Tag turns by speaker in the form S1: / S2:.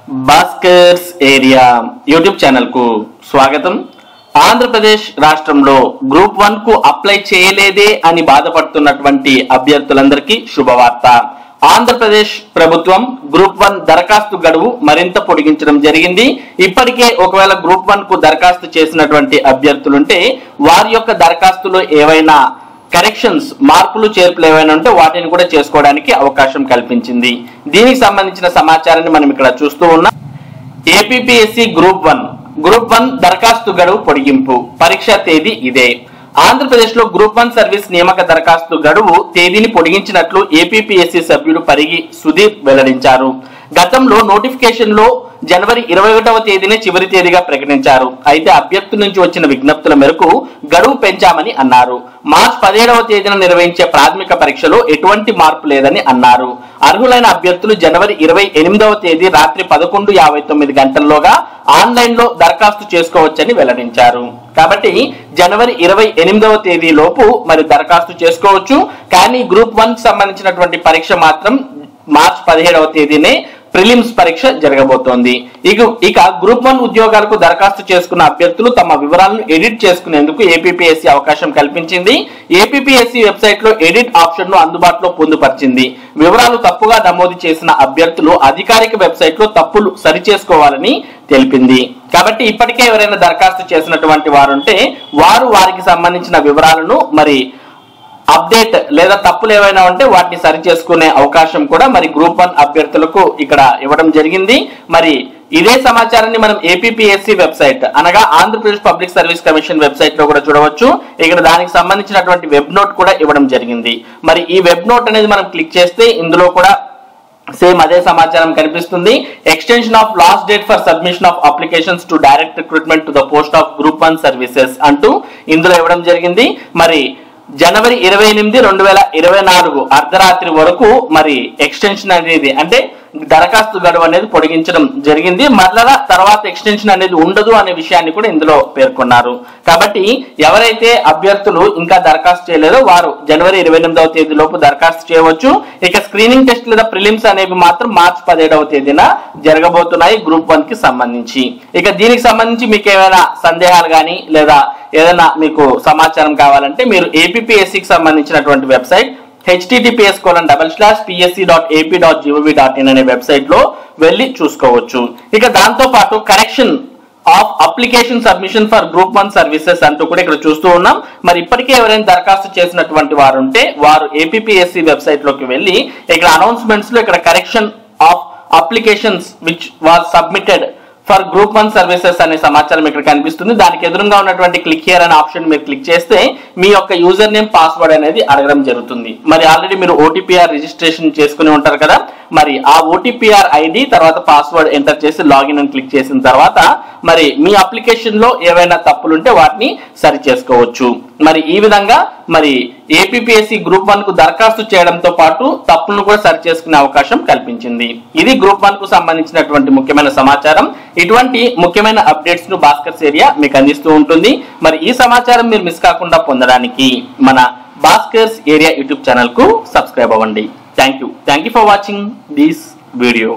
S1: Bhaskar's area YouTube channel కు స్వాగతం. ఆంధ్రప్రదేశ్ రాష్ట్రంలో గ్రూప్ 1 కు అప్లై చేయలేదే అని బాధపడుతున్నటువంటి అభ్యర్థులందరికీ శుభవార్త. ఆంధ్రప్రదేశ్ ప్రభుత్వం గ్రూప్ 1 దరఖాస్తు గడువు మరింత పొడిగించడం జరిగింది. ఇప్పటికే ఒకవేళ గ్రూప్ 1 కు దరఖాస్తు చేసినటువంటి అభ్యర్థులుంటే వారి యొక్క దరఖాస్తులో ఏవైనా కరెక్షన్స్ మార్పులు చేర్పులు ఏవైనా ఉంటే వాటిని కూడా చేసుకోవడానికి అవకాశం కల్పించింది. దీనికి సంబంధించిన సమాచారాన్ని మనం ఇక్కడ చూస్తూ ఉన్నాం. ఏపీపీఎస్సీ గ్రూప్ 1 దరఖాస్తు గడువు పొడిగింపు, పరీక్ష తేదీ ఇదే. ఆంధ్రప్రదేశ్ లో గ్రూప్ 1 సర్వీస్ నియామక దరఖాస్తు గడువు తేదీని పొడిగించినట్లు ఏపీపీఎస్సీ సభ్యుడు పరిగి సుధీర్ వెల్లడించారు. గతంలో నోటిఫికేషన్ లో జనవరి 21వ తేదీనే చివరి తేదీగా ప్రకటించారు. అయితే అభ్యర్థుల నుంచి వచ్చిన విజ్ఞప్తుల మేరకు గడువు పెంచామని అన్నారు. మార్చి 17వ తేదీన నిర్వహించే ప్రాథమిక పరీక్షలో ఎటువంటి మార్పు లేదని అన్నారు. అర్హులైన అభ్యర్థులు జనవరి 28వ తేదీ రాత్రి 11:59 గంటల్లోగా ఆన్లైన్ లో దరఖాస్తు చేసుకోవచ్చని వెల్లడించారు. కాబట్టి జనవరి 28వ తేదీ లోపు మరి దరఖాస్తు చేసుకోవచ్చు. కానీ గ్రూప్ 1 సంబంధించినటువంటి పరీక్ష మాత్రం మార్చి 17వ తేదీనే ప్రిలిమ్స్ పరీక్ష జరగబోతోంది. ఇక గ్రూప్ 1 ఉద్యోగాలకు దరఖాస్తు చేసుకున్న అభ్యర్థులు తమ వివరాలను ఎడిట్ చేసుకునేందుకు ఏపీపీఎస్సీ అవకాశం కల్పించింది. ఏపీపీఎస్సీ వెబ్సైట్ లో ఎడిట్ ఆప్షన్ ను అందుబాటులో పొందుపరిచింది. వివరాలు తప్పుగా నమోదు చేసిన అభ్యర్థులు అధికారిక వెబ్సైట్ లో తప్పులు సరిచేసుకోవాలని తెలిపింది. కాబట్టి ఇప్పటికే ఎవరైనా దరఖాస్తు చేసినటువంటి వారు ఉంటే వారికి సంబంధించిన వివరాలను మరి అప్డేట్ లేదా తప్పులు ఏవైనా ఉంటే వాటిని సరి చేసుకునే అవకాశం కూడా మరి గ్రూప్ 1 అభ్యర్థులకు ఇక్కడ ఇవ్వడం జరిగింది. మరి ఇదే సమాచారాన్ని మనం ఏపీపీఎస్సీ వెబ్సైట్ అనగా Andhra Pradesh public service commission website లో కూడా చూడవచ్చు. ఇక్కడ దానికి సంబంధించినటువంటి వెబ్ నోట్ కూడా ఇవ్వడం జరిగింది. మరి ఈ వెబ్ నోట్ అనేది మనం క్లిక్ చేస్తే ఇందులో కూడా సేమ్ అదే సమాచారం కనిపిస్తుంది. Extension of last date for submission of applications to direct recruitment to the post of group 1 services అంటూ ఇందులో ఇవ్వడం జరిగింది. మరి జనవరి 28, 2024 అర్ధరాత్రి వరకు మరి ఎక్స్టెన్షన్ అనేది అంటే దరఖాస్తు గడువు అనేది పొడిగించడం జరిగింది. మరలా తర్వాత ఎక్స్టెన్షన్ అనేది ఉండదు అనే విషయాన్ని కూడా ఇందులో పేర్కొన్నారు. కాబట్టి ఎవరైతే అభ్యర్థులు ఇంకా దరఖాస్తు చేయలేదో వారు జనవరి 28వ తేదీ లోపు దరఖాస్తు చేయవచ్చు. ఇక స్క్రీనింగ్ టెస్ట్ లేదా ప్రిలిమ్స్ అనేవి మాత్రం మార్చి 17వ తేదీన జరగబోతున్నాయి గ్రూప్ 1 కి సంబంధించి. ఇక దీనికి సంబంధించి మీకు ఏమైనా సందేహాలు కానీ లేదా ఏదైనా మీకు సమాచారం కావాలంటే మీరు ఏపీపీఎస్సీకి సంబంధించినటువంటి వెబ్సైట్ https://psc.ap.gov.in అనే వెబ్సైట్ లో వెళ్ళి చూసుకోవచ్చు. ఇక దాంతో పాటు correction of application submission for group 1 services అంటూ కూడా ఇక్కడ చూస్తూ ఉన్నాం. మరి ఇప్పటికే ఎవరైనా దరఖాస్తు చేసినటువంటి వారు ఉంటే వారు ఏపీపీఎస్సీ వెబ్సైట్ లోకి వెళ్ళి ఇక్కడ అనౌన్స్మెంట్స్ లో ఇక్కడ correction of applications which was submitted for group 1 services అనే సమాచారం ఇక్కడ కనిపిస్తుంది. దానికి ఎదురుగా ఉన్నటువంటి క్లిక్ హియర్ అనే ఆప్షన్ మీరు క్లిక్ చేస్తే మీ యొక్క యూజర్ నేమ్ పాస్వర్డ్ అనేది అడగడం జరుగుతుంది. మరి ఆల్రెడీ మీరు ఓటీపీఆర్ రిజిస్ట్రేషన్ చేసుకుని ఉంటారు కదా, మరి ఆ ఓటీపీఆర్ ఐడి తర్వాత పాస్వర్డ్ ఎంటర్ చేసి లాగిన్ అని క్లిక్ చేసిన తర్వాత మరి మీ అప్లికేషన్ లో ఏవైనా తప్పులుంటే వాటిని సరి చేసుకోవచ్చు. మరి ఈ విధంగా మరి ఏపీపీఎస్సీ గ్రూప్ 1 కు దరఖాస్తు చేయడంతో పాటు తప్పులను కూడా సరి చేసుకునే అవకాశం కల్పించింది. ఇది గ్రూప్ 1 కు సంబంధించినటువంటి ముఖ్యమైన సమాచారం. ఇటువంటి ముఖ్యమైన అప్డేట్స్ ను భాస్కర్స్ ఏరియా మీకు అందిస్తూ ఉంటుంది. మరి ఈ సమాచారం మీరు మిస్ కాకుండా పొందడానికి మన భాస్కర్స్ ఏరియా యూట్యూబ్ ఛానల్ కు సబ్స్క్రైబ్ అవ్వండి. Thank you for watching this video.